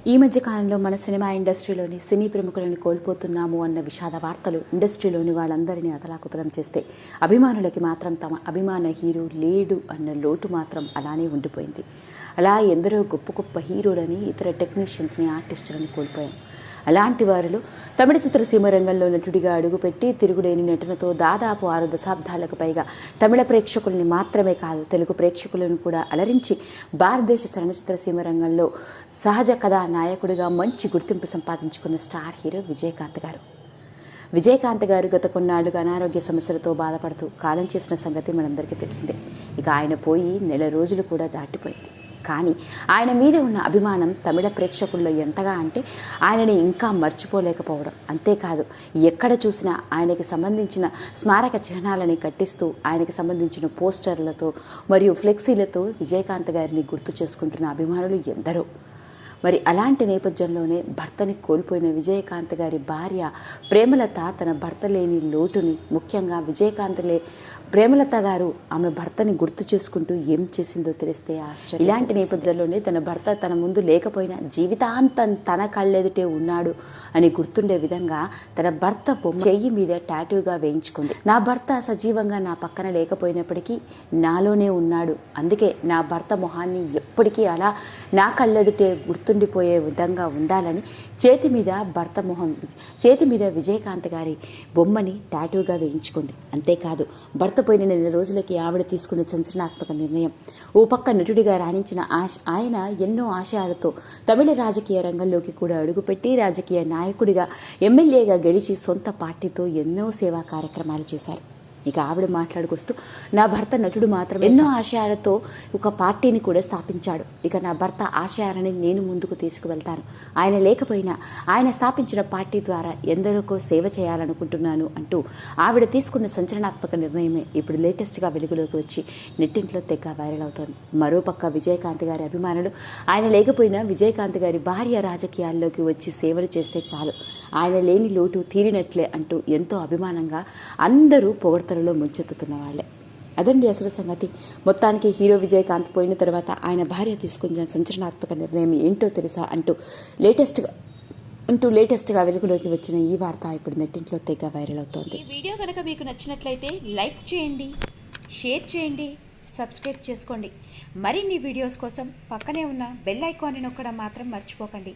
ఈ మధ్య కాలంలో మన సినిమా ఇండస్ట్రీలోని సినీ ప్రముఖులను కోల్పోతున్నాము అన్న విషాద వార్తలు ఇండస్ట్రీలోని వాళ్ళందరినీ అతలాకుతలం చేస్తే అభిమానులకి మాత్రం తమ అభిమాన హీరో లేడు అన్న లోటు మాత్రం అలానే ఉండిపోయింది. అలా ఎందరో గొప్ప గొప్ప హీరోలని, ఇతర టెక్నీషియన్స్ని, ఆర్టిస్టులను కోల్పోయాం. అలాంటి వారిలో తమిళ చిత్రసీమ రంగంలో నటుడిగా అడుగుపెట్టి తిరుగులేని నటనతో దాదాపు 6 దశాబ్దాలకు పైగా తమిళ ప్రేక్షకుల్ని మాత్రమే కాదు తెలుగు ప్రేక్షకులను కూడా అలరించి భారతదేశ చలనచిత్రసీమ రంగంలో సహజ కథా నాయకుడిగా మంచి గుర్తింపు సంపాదించుకున్న స్టార్ హీరో విజయకాంత్ గారు. విజయకాంత్ గారు గత కొన్నాళ్లుగా అనారోగ్య సమస్యలతో బాధపడుతూ కాలం చేసిన సంగతి మనందరికీ తెలిసిందే. ఇక ఆయన పోయి నెల రోజులు కూడా దాటిపోయింది. కానీ ఆయన మీద ఉన్న అభిమానం తమిళ ప్రేక్షకుల్లో ఎంతగా అంటే ఆయనని ఇంకా మర్చిపోలేకపోవడం. అంతేకాదు ఎక్కడ చూసినా ఆయనకి సంబంధించిన స్మారక చిహ్నాలని కట్టిస్తూ ఆయనకి సంబంధించిన పోస్టర్లతో మరియు ఫ్లెక్సీలతో విజయకాంత్ గారిని గుర్తు చేసుకుంటున్న అభిమానులు ఎందరో. మరి అలాంటి నేపథ్యంలోనే భర్తని కోల్పోయిన విజయకాంత్ గారి భార్య ప్రేమలత తన భర్త లేని లోటుని, ముఖ్యంగా ప్రేమలత గారు ఆమె భర్తని గుర్తు చేసుకుంటూ ఏం చేసిందో తెలిస్తే ఆశ్చర్యం. ఇలాంటి నేపథ్యంలోనే తన భర్త తన ముందు లేకపోయినా జీవితాంతం తన కళ్ళెదుటే ఉన్నాడు అని గుర్తుండే విధంగా తన భర్త బొమ్మ చెయ్యి మీద టాటూగా వేయించుకుంది. నా భర్త సజీవంగా నా పక్కన లేకపోయినప్పటికీ నాలోనే ఉన్నాడు, అందుకే నా భర్త మొహాన్ని ఎప్పటికీ అలా నా కళ్ళెదుటే గుర్తుండిపోయే విధంగా ఉండాలని చేతి మీద విజయకాంత్ గారి బొమ్మని టాటూగా వేయించుకుంది. అంతేకాదు భర్త పోయిన నెల రోజులకి ఆవిడ తీసుకున్న సంచలనాత్మక నిర్ణయం. ఓ పక్క నటుడిగా రాణించిన ఆయన ఎన్నో ఆశయాలతో తమిళ రాజకీయ రంగంలోకి కూడా అడుగుపెట్టి రాజకీయ నాయకుడిగా, ఎమ్మెల్యేగా గెలిచి సొంత పార్టీతో ఎన్నో సేవా కార్యక్రమాలు చేశారు. ఇక ఆవిడ మాట్లాడుకొస్తూ నా భర్త నటుడు మాత్రమే ఎన్నో ఆశయాలతో ఒక పార్టీని కూడా స్థాపించాడు. ఇక నా భర్త ఆశయాలని నేను ముందుకు తీసుకువెళ్తాను. ఆయన లేకపోయినా ఆయన స్థాపించిన పార్టీ ద్వారా ఎందరికో సేవ చేయాలనుకుంటున్నాను అంటూ ఆవిడ తీసుకున్న సంచలనాత్మక నిర్ణయమే ఇప్పుడు లేటెస్ట్గా వెలుగులోకి వచ్చి నెట్టింట్లో తెగ వైరల్ అవుతోంది. మరోపక్క విజయకాంత్ గారి అభిమానులు ఆయన లేకపోయినా విజయకాంత్ గారి భార్య రాజకీయాల్లోకి వచ్చి సేవలు చేస్తే చాలు, ఆయన లేని లోటు తీరినట్లే అంటూ ఎంతో అభిమానంగా అందరూ పొగడ్తలలో ముంచెత్తుతున్న వాళ్ళే. అదండి అసలు సంగతి. మొత్తానికి హీరో విజయకాంత్ పోయిన తర్వాత ఆయన భార్య తీసుకున్న సంచలనాత్మక నిర్ణయం ఏంటో తెలుసా అంటూ లేటెస్ట్గా వెలుగులోకి వచ్చిన ఈ వార్త ఇప్పుడు నెట్టింట్లో తెగ వైరల్ అవుతోంది. ఈ వీడియో కనుక మీకు నచ్చినట్లయితే లైక్ చేయండి, షేర్ చేయండి, సబ్స్క్రైబ్ చేసుకోండి. మరిన్ని వీడియోస్ కోసం పక్కనే ఉన్న బెల్ ఐకాన్ని నొక్కడం మాత్రం మర్చిపోకండి.